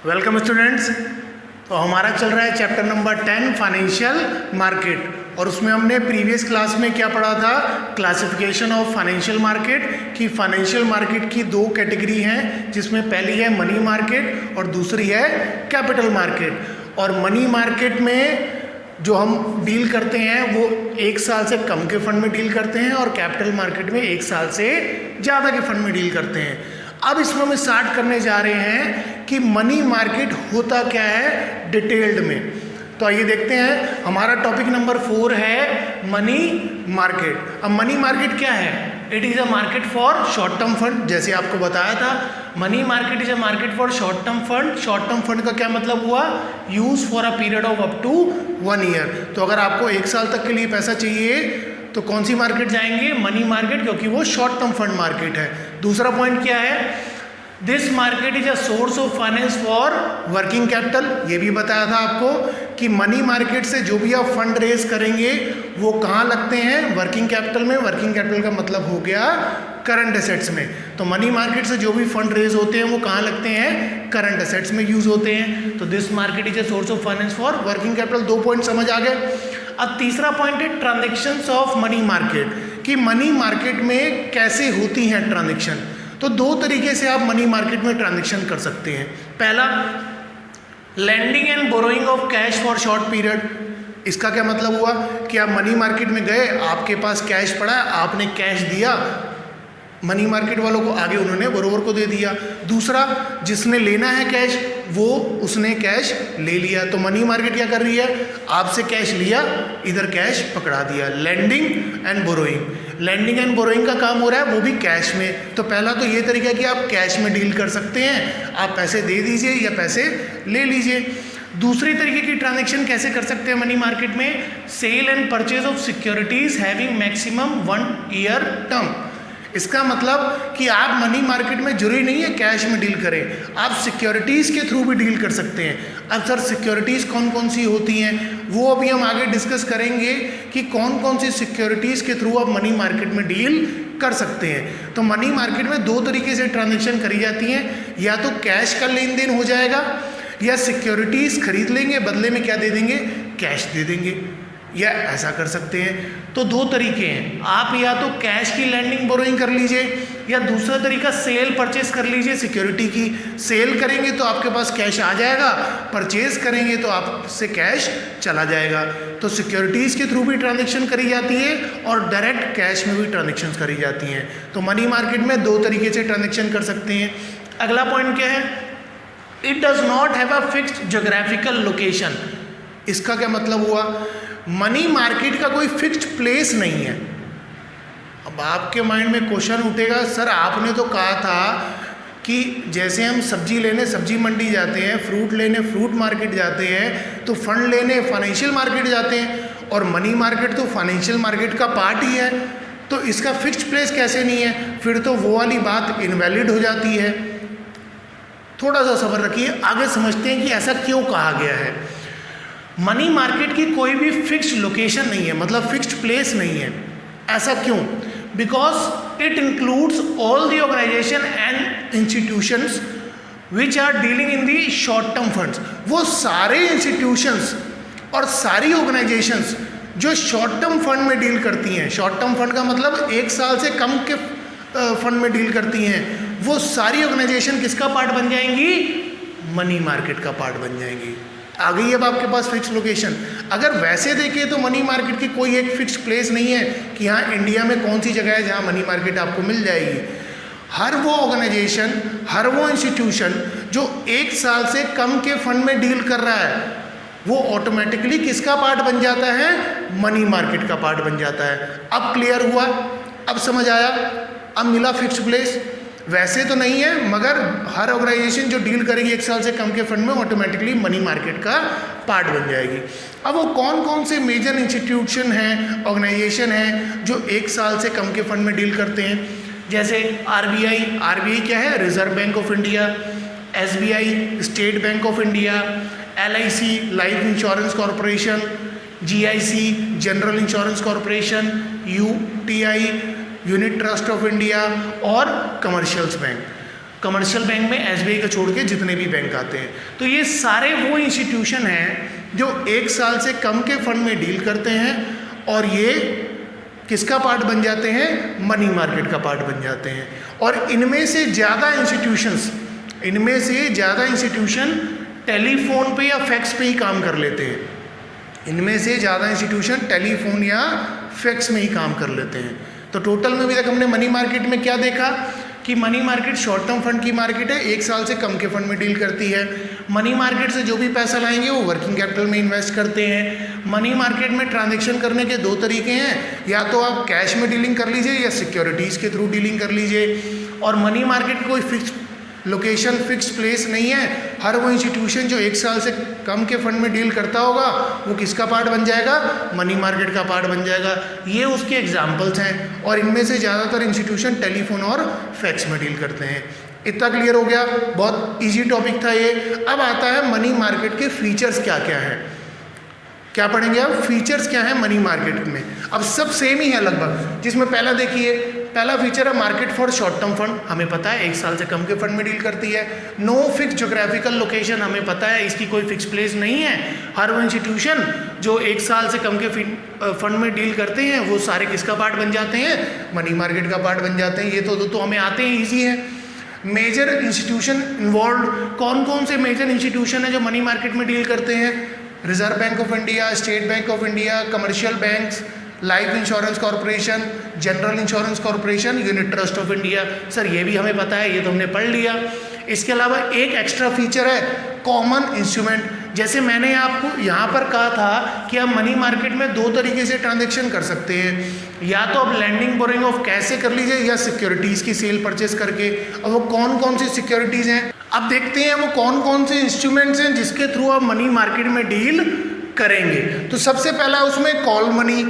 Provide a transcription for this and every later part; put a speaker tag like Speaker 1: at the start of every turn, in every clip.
Speaker 1: Welcome students. तो हमारा चल रहा है चैप्टर नंबर 10 फाइनेंशियल मार्केट, और उसमें हमने प्रीवियस क्लास में क्या पढ़ा था, क्लासिफिकेशन ऑफ फाइनेंशियल मार्केट। कि फाइनेंशियल मार्केट की दो कैटेगरी हैं, जिसमें पहली है मनी मार्केट और दूसरी है कैपिटल मार्केट। और मनी मार्केट में जो हम डील करते हैं वो 1 साल से कम के फंड में डील करते हैं, और कैपिटल मार्केट में 1 साल से ज़्यादा के फंड में डील करते हैं। अब इसमें हम स्टार्ट करने जा रहे हैं कि मनी मार्केट होता क्या है डिटेल्ड में। तो आइए देखते हैं। हमारा टॉपिक नंबर 4 है मनी मार्केट। अब मनी मार्केट क्या है? It is a market for short term fund. जैसे आपको बताया था, money market is a market for short term fund. Short term fund का क्या मतलब हुआ? Use for a period of up to 1 year. तो अगर आपको 1 साल तक के लिए पैसा चाहिए तो कौन सी मार्केट जाएंगे? मनी मार्केट, क्योंकि वो शॉर्ट टर्म फंड मार्केट है। दूसरा पॉइंट क्या है? This market is a source of finance for working capital. ये भी बताया था आपको कि मनी मार्केट से जो भी आप फंड रेज करेंगे वो कहाँ लगते हैं? वर्किंग कैपिटल में। वर्किंग कैपिटल का मतलब हो गया करंट एसेट्स में। तो मनी मार्केट से जो भी फंड रेज होते हैं वो कहाँ लगते हैं? करंट एसेट्स में यूज होते हैं। तो this market is a source of finance for working capital. 2 point समझ आ गए। अब तीसरा पॉइंट है ट्रांजेक्शन्स ऑफ मनी मार्केट, कि मनी मार्केट में कैसे होती हैं ट्रांजेक्शन। तो 2 तरीके से आप मनी मार्केट में ट्रांजेक्शन कर सकते हैं। पहला, lending and borrowing of cash for short period. इसका क्या मतलब हुआ कि आप मनी मार्केट में गए, आपके पास कैश पड़ा है, आपने कैश दिया मनी मार्केट वालों को, आगे उन्होंने बोरोवर को दे दिया। दूसरा, जिसने लेना है कैश वो उसने कैश ले लिया। तो मनी मार्केट क्या कर रही है? आपसे कैश लिया, इधर कैश पकड़ा दिया। Lending and borrowing. Lending and borrowing का काम हो रहा है वो भी कैश में। तो पहला तो ये तरीका है कि आप कैश में डील कर सकते हैं, आप पैसे दे दीजिए या पैसे ले लीजिए। दूसरी तरीके की ट्रांजैक्शन कैसे कर सकते हैं मनी मार्केट में? Sale and purchase of securities having maximum 1 year term. इसका मतलब कि आप मनी मार्केट में जरूरी नहीं है कैश में डील करें, आप सिक्योरिटीज़ के थ्रू भी डील कर सकते हैं। अब सर सिक्योरिटीज़ कौन कौन सी होती हैं वो अभी हम आगे डिस्कस करेंगे कि कौन कौन सी सिक्योरिटीज़ के थ्रू आप मनी मार्केट में डील कर सकते हैं। तो मनी मार्केट में 2 तरीके से ट्रांजेक्शन करी जाती हैं, या तो कैश का लेन देन हो जाएगा या सिक्योरिटीज़ खरीद लेंगे, बदले में क्या दे देंगे? कैश दे देंगे, या ऐसा कर सकते हैं। तो 2 तरीके हैं, आप या तो कैश की लैंडिंग बोरोइंग कर लीजिए, या दूसरा तरीका सेल परचेज कर लीजिए सिक्योरिटी की। सेल करेंगे तो आपके पास कैश आ जाएगा, परचेज करेंगे तो आपसे कैश चला जाएगा। तो सिक्योरिटीज़ के थ्रू भी ट्रांजेक्शन करी जाती है और डायरेक्ट कैश में भी ट्रांजेक्शन करी जाती हैं। तो मनी मार्केट में 2 तरीके से ट्रांजेक्शन कर सकते हैं। अगला पॉइंट क्या है? It does not have a fixed geographical location. इसका क्या मतलब हुआ? मनी मार्केट का कोई फिक्स्ड प्लेस नहीं है। अब आपके माइंड में क्वेश्चन उठेगा, सर आपने तो कहा था कि जैसे हम सब्जी लेने सब्जी मंडी जाते हैं, फ्रूट लेने फ्रूट मार्केट जाते हैं, तो फंड लेने फाइनेंशियल मार्केट जाते हैं, और मनी मार्केट तो फाइनेंशियल मार्केट का पार्ट ही है। तो इसका फिक्स्ड प्लेस कैसे नहीं है? फिर तो वो वाली बात इनवैलिड हो जाती है। थोड़ा सा सब्र रखिए, आगे समझते हैं कि ऐसा क्यों कहा गया है। मनी मार्केट की कोई भी फिक्स्ड लोकेशन नहीं है, मतलब फिक्स्ड प्लेस नहीं है। ऐसा क्यों? Because it includes all the organisation and institutions which are dealing in the short term funds. वो सारे इंस्टीट्यूशंस और सारी ऑर्गेनाइजेशंस जो शॉर्ट टर्म फंड में डील करती हैं, शॉर्ट टर्म फंड का मतलब 1 साल से कम के फंड में डील करती हैं, वो सारी ऑर्गेनाइजेशन किसका पार्ट बन जाएंगी? मनी मार्केट का पार्ट बन जाएंगी। आ गई अब आपके पास फिक्स लोकेशन। अगर वैसे देखें तो मनी मार्केट की कोई एक फिक्स प्लेस नहीं है कि हाँ इंडिया में कौन सी जगह है जहाँ मनी मार्केट आपको मिल जाएगी। हर वो ऑर्गेनाइजेशन, हर वो इंस्टीट्यूशन जो 1 साल से कम के फंड में डील कर रहा है, वो ऑटोमेटिकली किसका पार्ट बन जाता है? मनी मार्केट का पार्ट बन जाता है। अब क्लियर हुआ? अब समझ आया? अब मिला फिक्स प्लेस। वैसे तो नहीं है, मगर हर ऑर्गेनाइजेशन जो डील करेगी 1 साल से कम के फंड में ऑटोमेटिकली मनी मार्केट का पार्ट बन जाएगी। अब वो कौन कौन से मेजर इंस्टीट्यूशन हैं, ऑर्गेनाइजेशन हैं जो 1 साल से कम के फंड में डील करते हैं? जैसे आरबीआई क्या है? Reserve bank of India. SBI state bank of India. LIC life insurance corporation. GIC general insurance corporation. UTI unit trust of India और कमर्शियल्स बैंक। कमर्शियल बैंक में एसबीआई को छोड़ के जितने भी बैंक आते हैं। तो ये सारे वो इंस्टीट्यूशन हैं जो 1 साल से कम के फंड में डील करते हैं और ये किसका पार्ट बन जाते हैं, मनी मार्केट का पार्ट बन जाते हैं। और इनमें से ज़्यादा इंस्टीट्यूशन टेलीफोन पे या फैक्स पे ही काम कर लेते हैं। इनमें से ज़्यादा इंस्टीट्यूशन टेलीफोन या फैक्स में ही काम कर लेते हैं। तो टोटल में अभी तक हमने मनी मार्केट में क्या देखा कि money market short term fund की मार्केट है, 1 साल से कम के फंड में डील करती है। मनी मार्केट से जो भी पैसा लाएंगे वो वर्किंग कैपिटल में इन्वेस्ट करते हैं। मनी मार्केट में ट्रांजैक्शन करने के 2 तरीके हैं, या तो आप कैश में डीलिंग कर लीजिए या सिक्योरिटीज़ के थ्रू डीलिंग कर लीजिए। और मनी मार्केट कोई फिक्स लोकेशन, फिक्स प्लेस नहीं है। हर वो इंस्टीट्यूशन जो 1 साल से कम के फंड में डील करता होगा वो किसका पार्ट बन जाएगा, मनी मार्केट का पार्ट बन जाएगा। ये उसके एग्जाम्पल्स हैं और इनमें से ज़्यादातर इंस्टीट्यूशन टेलीफोन और फैक्स में डील करते हैं। इतना क्लियर हो गया, बहुत इजी टॉपिक था ये। अब आता है मनी मार्केट के फीचर्स क्या क्या है। क्या पढ़ेंगे अब, फीचर्स क्या है मनी मार्केट में। अब सब सेम ही है लगभग, जिसमें पहला देखिए, पहला फीचर है market for short term fund. हमें पता है 1 साल से कम के फंड में डील करती है। नो फिक्स ज्योग्राफिकल लोकेशन, हमें पता है इसकी कोई फिक्स प्लेस नहीं है। हर वो इंस्टीट्यूशन जो 1 साल से कम के फंड में डील करते हैं वो सारे किसका पार्ट बन जाते हैं, मनी मार्केट का पार्ट बन जाते हैं। ये तो हमें आते हैं, ईजी है। मेजर इंस्टीट्यूशन इन्वॉल्व, कौन कौन से मेजर इंस्टीट्यूशन है जो मनी मार्केट में डील करते हैं, reserve bank of India, state bank of India, commercial banks, life insurance corporation, general insurance corporation, unit trust of India. Sir ये भी हमें पता है, ये तो हमने पढ़ लिया। इसके अलावा एक एक्स्ट्रा फीचर है कॉमन इंस्ट्रूमेंट। जैसे मैंने आपको यहाँ पर कहा था कि आप मनी मार्केट में 2 तरीके से ट्रांजैक्शन कर सकते हैं, या तो आप लैंडिंग बोरिंग ऑफ कैश से कर लीजिए या सिक्योरिटीज़ की सेल परचेस करके। अब वो कौन कौन सी सिक्योरिटीज़ हैं, अब देखते हैं वो कौन कौन से इंस्ट्रूमेंट्स हैं जिसके थ्रू आप मनी मार्केट में डील करेंगे। तो सबसे पहला उसमें कॉल मनी,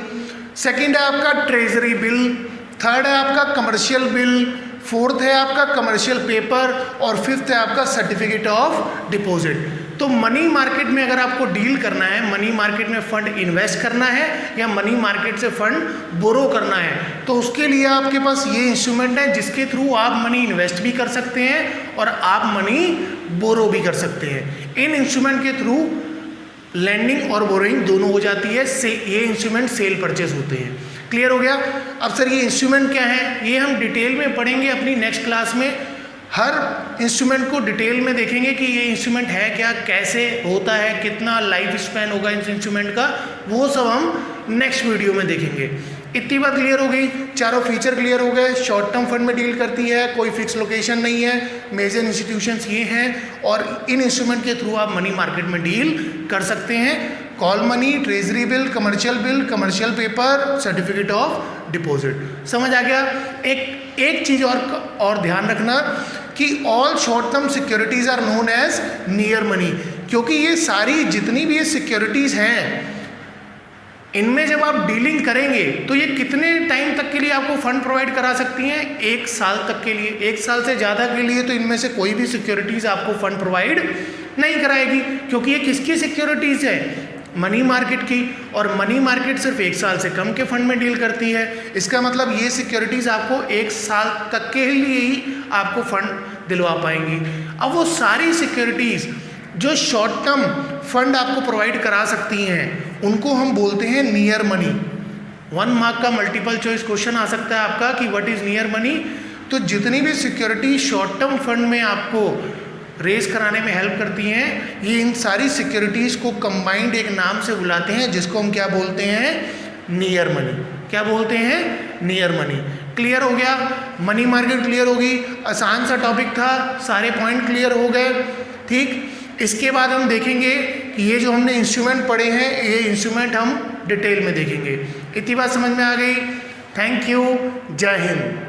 Speaker 1: सेकंड है आपका ट्रेजरी बिल, थर्ड है आपका कमर्शियल बिल, फोर्थ है आपका कमर्शियल पेपर और फिफ्थ है आपका सर्टिफिकेट ऑफ डिपॉजिट। तो मनी मार्केट में अगर आपको डील करना है, मनी मार्केट में फंड इन्वेस्ट करना है या मनी मार्केट से फंड बोरो करना है, तो उसके लिए आपके पास ये इंस्ट्रूमेंट है जिसके थ्रू आप मनी इन्वेस्ट भी कर सकते हैं और आप मनी बोरो भी कर सकते हैं। इन इंस्ट्रूमेंट के थ्रू लैंडिंग और बोरोइंग दोनों हो जाती है। ये इंस्ट्रूमेंट सेल परचेज होते हैं। क्लियर हो गया। अब सर ये इंस्ट्रूमेंट क्या है, ये हम डिटेल में पढ़ेंगे अपनी नेक्स्ट क्लास में। हर इंस्ट्रूमेंट को डिटेल में देखेंगे कि ये इंस्ट्रूमेंट है क्या, कैसे होता है, कितना लाइफ स्पैन होगा इस इंस्ट्रूमेंट का, वो सब हम नेक्स्ट वीडियो में देखेंगे। इतनी बात क्लियर हो गई, चारों फीचर क्लियर हो गए। शॉर्ट टर्म फंड में डील करती है, कोई फिक्स लोकेशन नहीं है, मेजर इंस्टीट्यूशंस ये हैं और इन इंस्ट्रूमेंट के थ्रू आप मनी मार्केट में डील कर सकते हैं। Call money, treasury bill, commercial paper, certificate of deposit. समझ आ गया। एक चीज़ और ध्यान रखना कि all short term securities are known as near money, क्योंकि ये सारी जितनी भी ये सिक्योरिटीज़ हैं इनमें जब आप डीलिंग करेंगे तो ये कितने टाइम तक के लिए आपको फंड प्रोवाइड करा सकती हैं, 1 साल तक के लिए। 1 साल से ज़्यादा के लिए तो इनमें से कोई भी सिक्योरिटीज़ आपको फंड प्रोवाइड नहीं कराएगी, क्योंकि ये किसकी सिक्योरिटीज़ है, मनी मार्केट की। और मनी मार्केट सिर्फ 1 साल से कम के फंड में डील करती है। इसका मतलब ये सिक्योरिटीज़ आपको 1 साल तक के लिए ही आपको फंड दिलवा पाएंगी। अब वो सारी सिक्योरिटीज़ जो शॉर्ट टर्म फंड आपको प्रोवाइड करा सकती हैं उनको हम बोलते हैं नियर मनी। 1 मार्क का मल्टीपल चॉइस क्वेश्चन आ सकता है आपका कि व्हाट इज़ नियर मनी। तो जितनी भी सिक्योरिटी शॉर्ट टर्म फंड में आपको रेज कराने में हेल्प करती हैं, ये इन सारी सिक्योरिटीज़ को कंबाइंड एक नाम से बुलाते हैं जिसको हम क्या बोलते हैं, नियर मनी। क्या बोलते हैं, नियर मनी। क्लियर हो गया, मनी मार्केट क्लियर होगी। आसान सा टॉपिक था, सारे पॉइंट क्लियर हो गए। ठीक, इसके बाद हम देखेंगे कि ये जो हमने इंस्ट्रूमेंट पढ़े हैं ये इंस्ट्रूमेंट हम डिटेल में देखेंगे। इतनी बात समझ में आ गई। थैंक यू, जय हिंद।